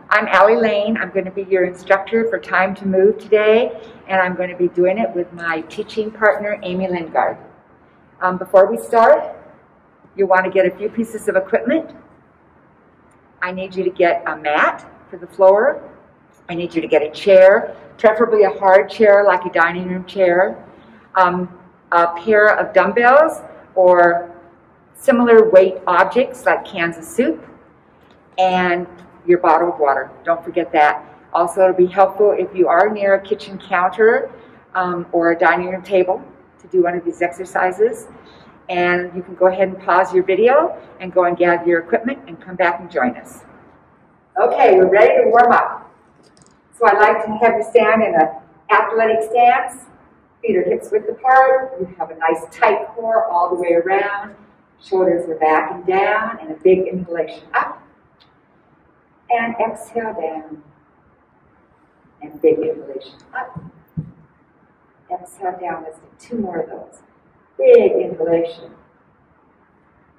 I'm Allie Lane. I'm going to be your instructor for Time to Move today, and I'm going to be doing it with my teaching partner, Amy Lingard. Before we start, you want to get a few pieces of equipment. I need you to get a mat for the floor. I need you to get a chair, preferably a hard chair like a dining room chair, a pair of dumbbells or similar weight objects like cans of soup, and your bottle of water. Don't forget that. Also, it'll be helpful if you are near a kitchen counter or a dining room table to do one of these exercises. And you can go ahead and pause your video and go and gather your equipment and come back and join us. Okay, we're ready to warm up. So I'd like to have you stand in an athletic stance. Feet are hips width apart. You have a nice tight core all the way around. Shoulders are back and down, and a big inhalation up. And exhale down. And big inhalation up. Exhale down. Let's do 2 more of those. Big inhalation.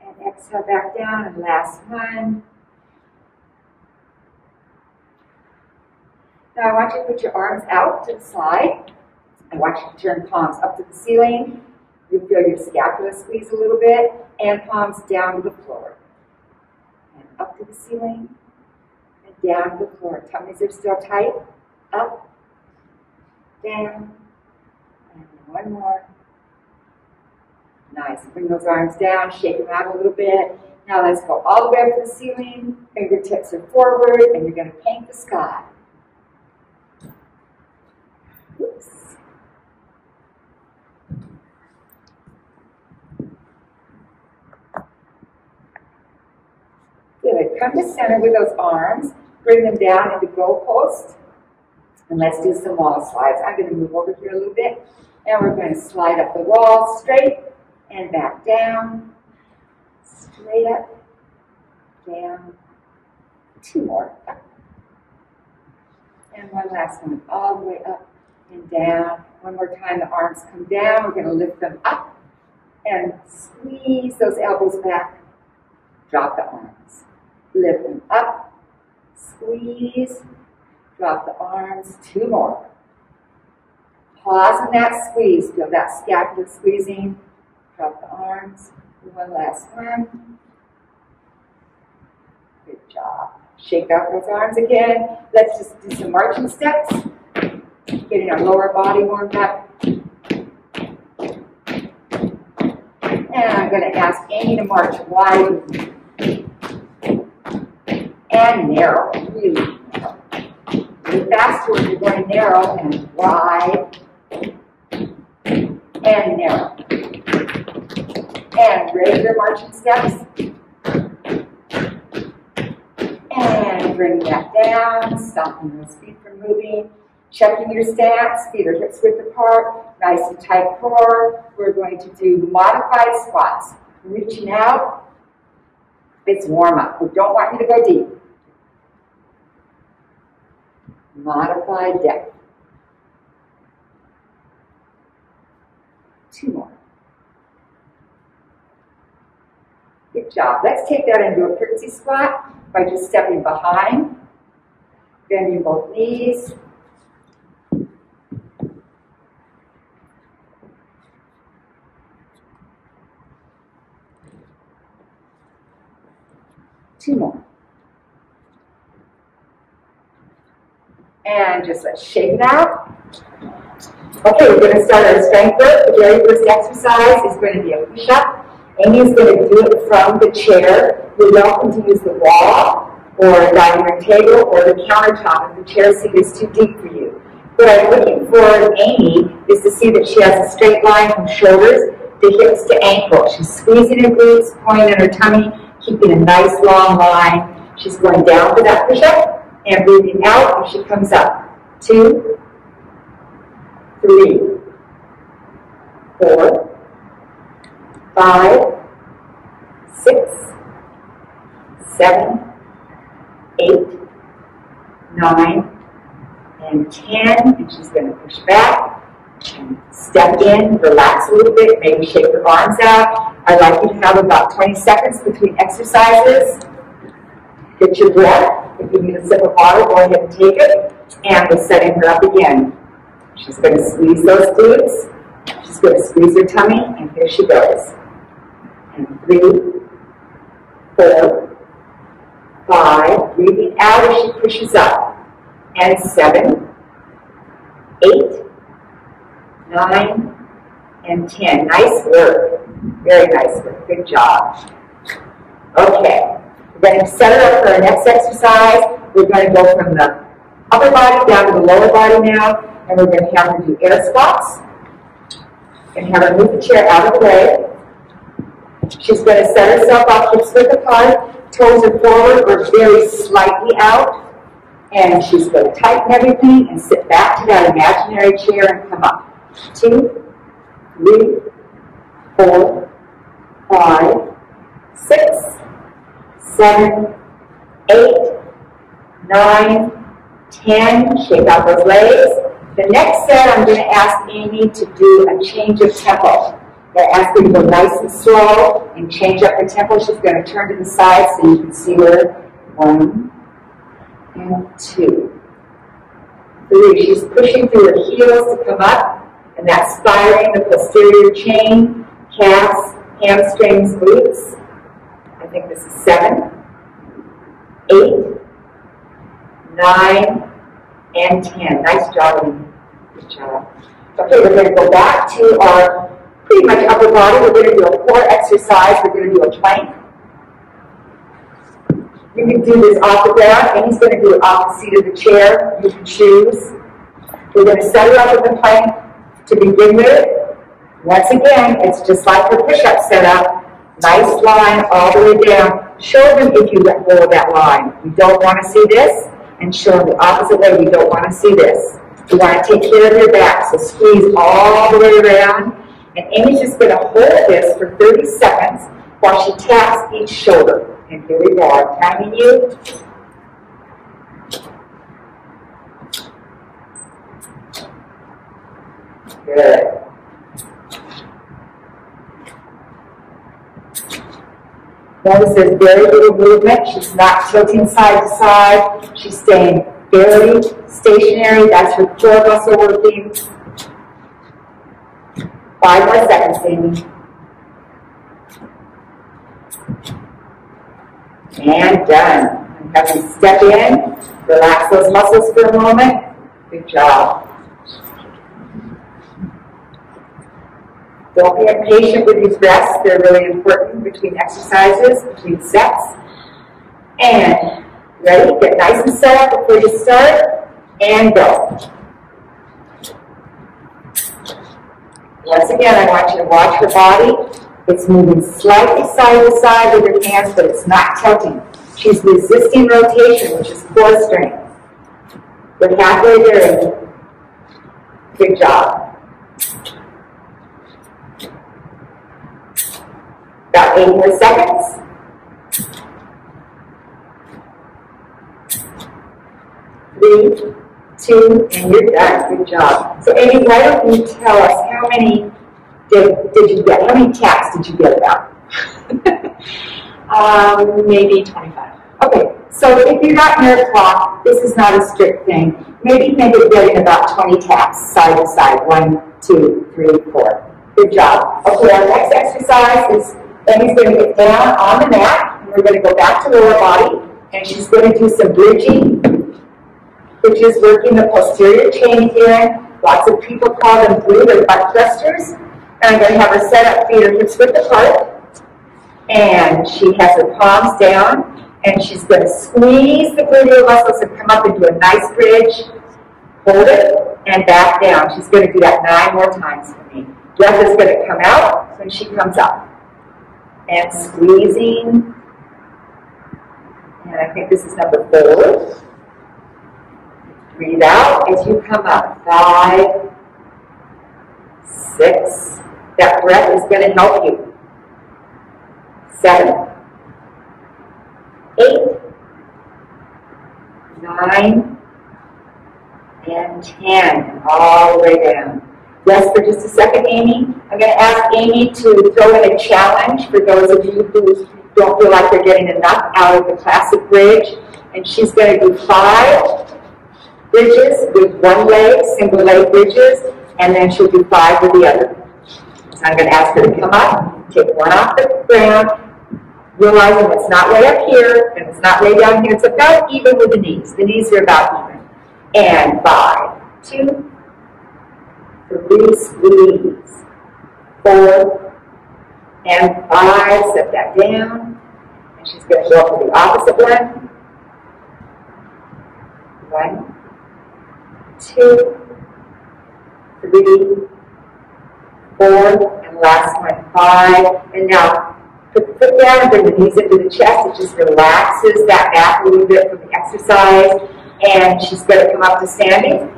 And exhale back down. And last one. Now I want you to put your arms out to the side. I want you to turn palms up to the ceiling. You feel your scapula squeeze a little bit. And palms down to the floor. And up to the ceiling. And down to the floor. Tummies are still tight. Up. Down. And one more. Nice. Bring those arms down. Shake them out a little bit. Now let's go all the way up to the ceiling. Fingertips are forward. And you're going to paint the sky. Oops. Good. Come to center with those arms. Bring them down into goalposts. And let's do some wall slides. I'm going to move over here a little bit. And we're going to slide up the wall straight and back down. Straight up. Down. 2 more. Up. And one last one. All the way up and down. One more time. The arms come down. We're going to lift them up. And squeeze those elbows back. Drop the arms. Lift them up, squeeze, drop the arms, 2 more. Pause in that squeeze, feel that scapula squeezing, drop the arms, one last one. Good job. Shake out those arms again. Let's just do some marching steps, getting our lower body warmed up. And I'm going to ask Amy to march wide with me. And narrow, really narrow. Really faster when you're going narrow and wide and narrow. And regular marching steps. And bring that down, stopping those feet from moving. Checking your stance, feet are hips width apart, nice and tight core. We're going to do modified squats. Reaching out, it's warm up. We don't want you to go deep. Modified depth. 2 more. Good job. Let's take that into a curtsy squat by just stepping behind, bending both knees. Two more. And just let's shake it out. Okay, we're going to start our strength work. The very first exercise is going to be a push-up. Amy is going to do it from the chair. You're welcome to use the wall or a dining room table or the countertop if the chair seat is too deep for you. What I'm looking for in Amy is to see that she has a straight line from shoulders to hips to ankle. She's squeezing her glutes, pulling in her tummy, keeping a nice long line. She's going down for that push-up. And breathing out as she comes up. 2, 3, 4, 5, 6, 7, 8, 9, and 10. And she's going to push back and step in, relax a little bit, maybe shake her arms out. I'd like you to have about 20 seconds between exercises. Get your breath. If you need a sip of water, go ahead and take it. And we're setting her up again. She's going to squeeze those glutes. She's going to squeeze her tummy, and here she goes. And 3, 4, 5, breathing out as she pushes up. And 7, 8, 9, and 10. Nice work. Very nice work. Good job. Okay. We're going to set her up for our next exercise. We're going to go from the upper body down to the lower body now, and we're going to have her do air squats. And have her move the chair out of the way. She's going to set herself up, hips width apart, toes are forward or very slightly out. And she's going to tighten everything and sit back to that imaginary chair and come up. 2, 3, 4, 5, 6, 7, 8, 9, 10. Shake out those legs. The next set, I'm going to ask Amy to do a change of tempo. I'm going to ask her to go nice and slow and change up her tempo. She's going to turn to the side so you can see her. 1 and 2, 3. She's pushing through her heels to come up, and that's firing the posterior chain, calves, hamstrings, glutes. I think this is 7, 8, 9, and 10. Nice job, Amy. Good job. Okay, we're going to go back to our pretty much upper body. We're going to do a core exercise. We're going to do a plank. You can do this off the ground, and he's going to do it off the seat of the chair. You can choose. We're going to set her up with the plank to begin with. Once again, it's just like her push-up setup. Nice line all the way down. Show them if you let go of that line. You don't want to see this. And show them the opposite way. We don't want to see this. We want to take care of your back. So squeeze all the way around. And Amy's just going to hold this for 30 seconds while she taps each shoulder. And here we go. I'm timing you. Good. Notice there's very little movement. She's not tilting side to side. She's staying very stationary. That's her core muscle working. 5 more seconds, Amy. And done. And have you step in, relax those muscles for a moment. Good job. Don't be impatient with these rests. They're really important between exercises, between sets. And ready? Get nice and set up before you start. And go. Once again, I want you to watch her body. It's moving slightly side to side with her hands, but it's not tilting. She's resisting rotation, which is core strength. We're halfway there, Amy. Good job. About 8 more seconds. 3, 2, and you're done. Good job. So Amy, why don't you tell us how many did you get? How many taps did you get about? Maybe 25. Okay, so if you're not near a clock, this is not a strict thing. Maybe think of getting about 20 taps side to side. 1, 2, 3, 4. Good job. Okay, our next exercise is Amy's going to get down on the mat, and we're going to go back to lower body, and she's going to do some bridging, which is working the posterior chain again. Lots of people call them glute or butt thrusters. And I'm going to have her set up, feet or hips width apart, and she has her palms down, and she's going to squeeze the gluteal muscles and come up and do a nice bridge. Hold it, and back down. She's going to do that 9 more times for me. Breath is going to come out when she comes up. And squeezing. And I think this is number 4. Breathe out as you come up. 5, 6. That breath is going to help you. 7, 8, 9, and 10. All the way down. Rest for just a second, Amy. I'm going to ask Amy to throw in a challenge for those of you who don't feel like they're getting enough out of the classic bridge. And she's going to do 5 bridges with one leg, single leg bridges, and then she'll do 5 with the other. So I'm going to ask her to come up, take one off the ground, realizing it's not way up here, and it's not way down here. It's about even with the knees. The knees are about even. And 5, 2, 3, squeeze, 4, and 5, set that down. And she's going to go up to the opposite one. 1, 2, 3, 4, and last one, 5. And now, put the foot down and bring the knees into the chest. It just relaxes that back a little bit from the exercise. And she's going to come up to standing.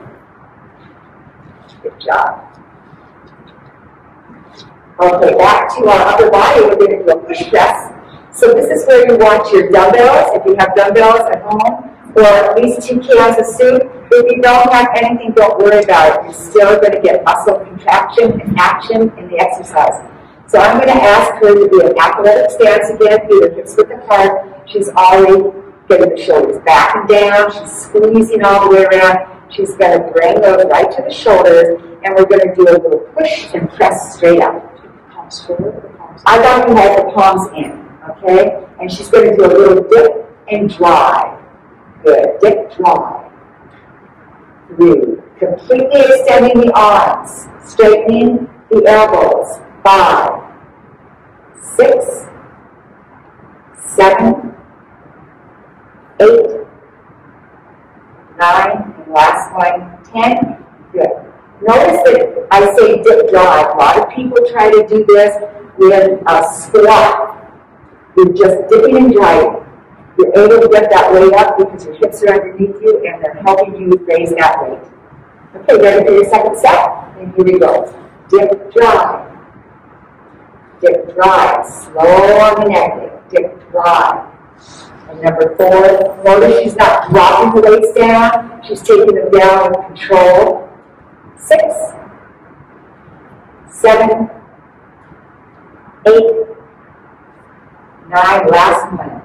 Good job. Okay, back to our upper body. We're going to do a push press. So this is where you want your dumbbells, if you have dumbbells at home, or at least 2 cans of soup. If you don't have anything, don't worry about it. You're still going to get muscle contraction and action in the exercise. So I'm going to ask her to do an athletic stance again, do the hips width apart. She's already getting the shoulders back and down. She's squeezing all the way around. She's going to bring those right to the shoulders, and we're going to do a little push and press straight up. Palms forward, the palms. I want you to have the palms in, okay? And she's going to do a little dip and drive. Good. Dip, drive. 3. Completely extending the arms, straightening the elbows. 5, 6, 7, 8, 9, and last one, 10. Good. Notice that I say dip drive. A lot of people try to do this with a squat. You're just dipping and driving. You're able to get that weight up because your hips are underneath you and they're helping you raise that weight. Okay, ready for your second set? And here we go. Dip, drive. Dip, drive. Slow on the negative. Dip, drive. And number 4, notice she's not dropping the weights down. She's taking them down with control. 6, 7, 8, 9, last one.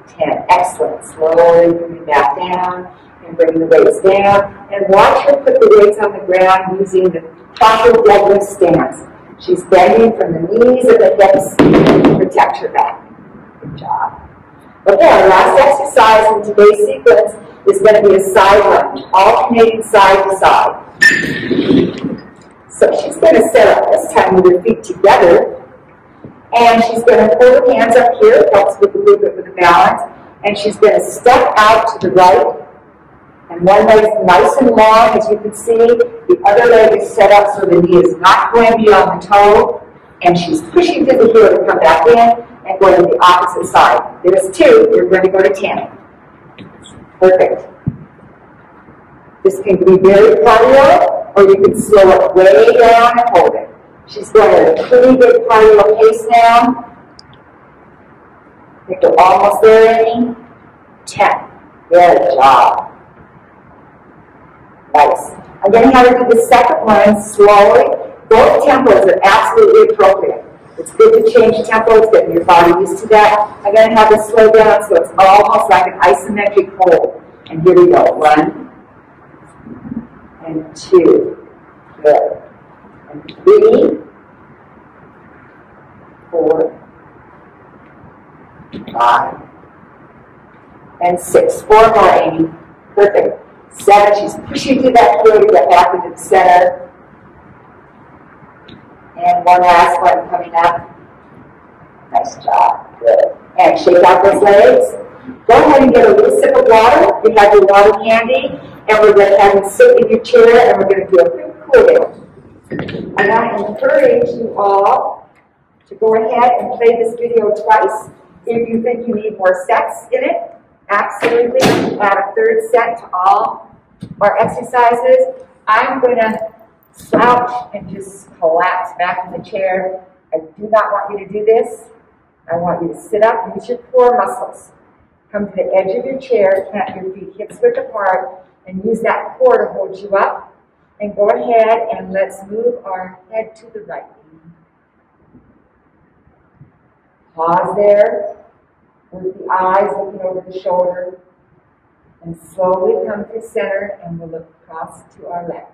10. Excellent. Slowly bringing back down and bringing the weights down. And watch her put the weights on the ground using the proper deadlift stance. She's bending from the knees and the hips to protect her back. Good job. Okay, our last exercise in today's sequence is going to be a side lunge, alternating side to side. So she's going to set up this time with her feet together. And she's going to pull her hands up here, it helps with a little bit with the balance. And she's going to step out to the right. And one leg is nice and long, as you can see. The other leg is set up so the knee is not going to be on the toe. And she's pushing through the heel to come back in and go to the opposite side. There's 2. You're going to go to 10. Perfect. This can be very cardio, or you can slow it way down and hold it. She's going at a pretty good cardio pace now. I think we're almost there, Amy. 10. Good job. Nice. I'm going to have her do the second one slowly. Both tempos are absolutely appropriate. It's good to change tempo. It's getting your body used to that. I'm going to have this slow down so it's almost like an isometric hold. And here we go. 1 and 2. Good. And 3, 4, 5, and 6. 4 more, Amy. Perfect. 7. She's pushing through that heel to get back into the center. And one last one coming up. Nice job. Good. And shake out those legs. Go ahead and get a little sip of water. You have your water handy. And we're going to have you sit in your chair and we're going to do a quick cool down. And I encourage you all to go ahead and play this video twice. If you think you need more sets in it, absolutely. Add a 3rd set to all our exercises. I'm going to slouch and just collapse back in the chair. I do not want you to do this. I want you to sit up, use your core muscles. Come to the edge of your chair, plant your feet hips width apart, and use that core to hold you up. And go ahead and let's move our head to the right. Pause there with the eyes looking over the shoulder. And slowly come to center, and we'll look across to our left.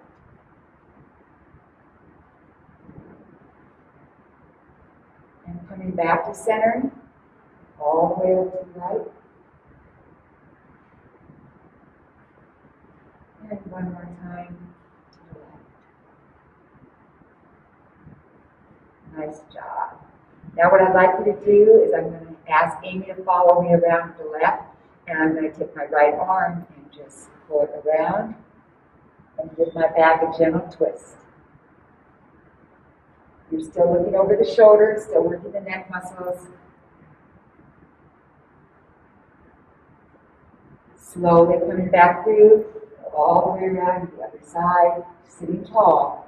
And coming back to center, all the way over to the right. And one more time to the left. Nice job. Now what I'd like you to do is I'm going to ask Amy to follow me around to the left. And I'm going to take my right arm and just pull it around and give my back a gentle twist. You're still looking over the shoulders, still working the neck muscles. Slowly coming back through, all the way around to the other side, sitting tall.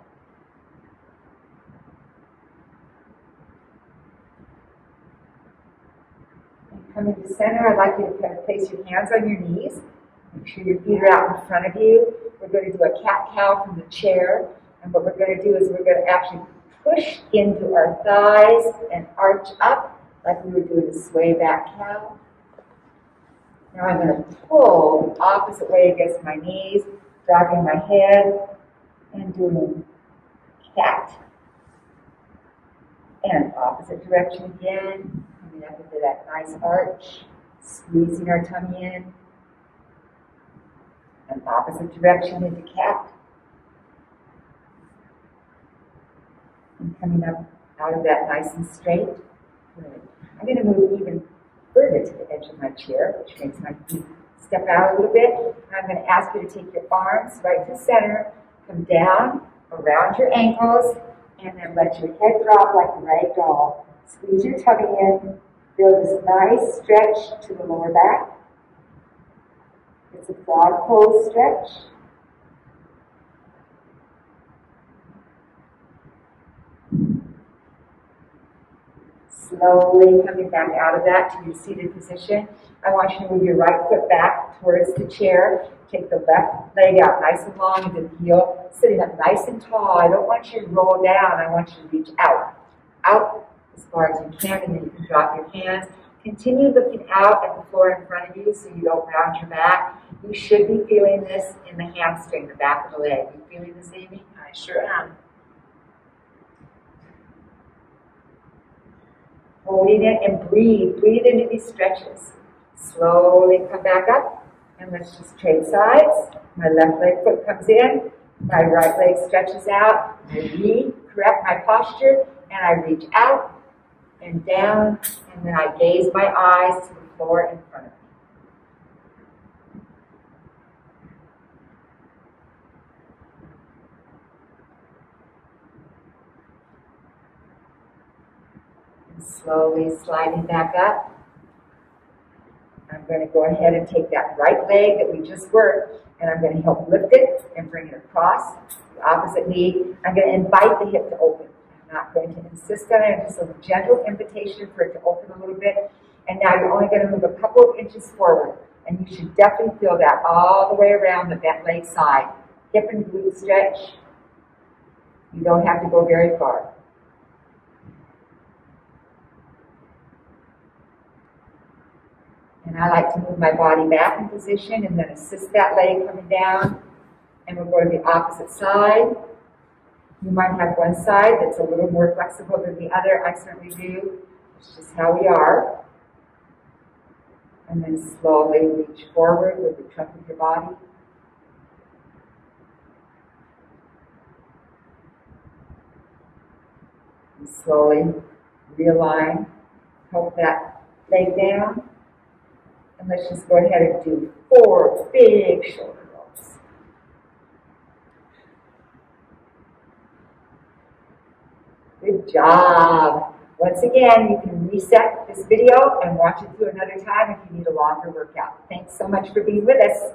Coming to center, I'd like you to kind of place your hands on your knees. Make sure your feet are out in front of you. We're going to do a cat-cow from the chair. And what we're going to do is we're going to actually push into our thighs and arch up like we were doing a sway back cow. Now I'm going to pull the opposite way against my knees, dropping my head and doing cat. And opposite direction again. Coming up into that nice arch, squeezing our tummy in, and opposite direction into cat, and coming up out of that nice and straight. Good. I'm going to move even further to the edge of my chair, which makes my feet step out a little bit. And I'm going to ask you to take your arms right to center, come down around your ankles, and then let your head drop like a rag doll. Squeeze your tummy in. Feel this nice stretch to the lower back. It's a frog pose stretch. Slowly coming back out of that to your seated position. I want you to move your right foot back towards the chair. Take the left leg out nice and long into the heel, sitting up nice and tall. I don't want you to roll down. I want you to reach out. Out as far as you can, and then you can drop your hands. Continue looking out at the floor in front of you so you don't round your back. You should be feeling this in the hamstring, the back of the leg. You feeling this, Amy? I sure am. Holding it and breathe. Breathe into these stretches. Slowly come back up, and let's just trade sides. My left leg foot comes in. My right leg stretches out. I re-correct my posture, and I reach out and down, and then I gaze my eyes to the floor in front of me. And slowly sliding back up. I'm going to go ahead and take that right leg that we just worked, and I'm going to help lift it and bring it across the opposite knee. I'm going to invite the hip to open. Not going to insist on it, just a gentle invitation for it to open a little bit. And now you're only going to move a couple of inches forward. And you should definitely feel that all the way around the bent leg side. Hip and glute stretch. You don't have to go very far. And I like to move my body back in position and then assist that leg coming down. And we'll go to the opposite side. You might have one side that's a little more flexible than the other. I certainly do. It's just how we are. And then slowly reach forward with the trunk of your body. And slowly realign. Help that leg down. And let's just go ahead and do 4 big shoulder rolls. Good job. Once again, you can reset this video and watch it through another time if you need a longer workout. Thanks so much for being with us.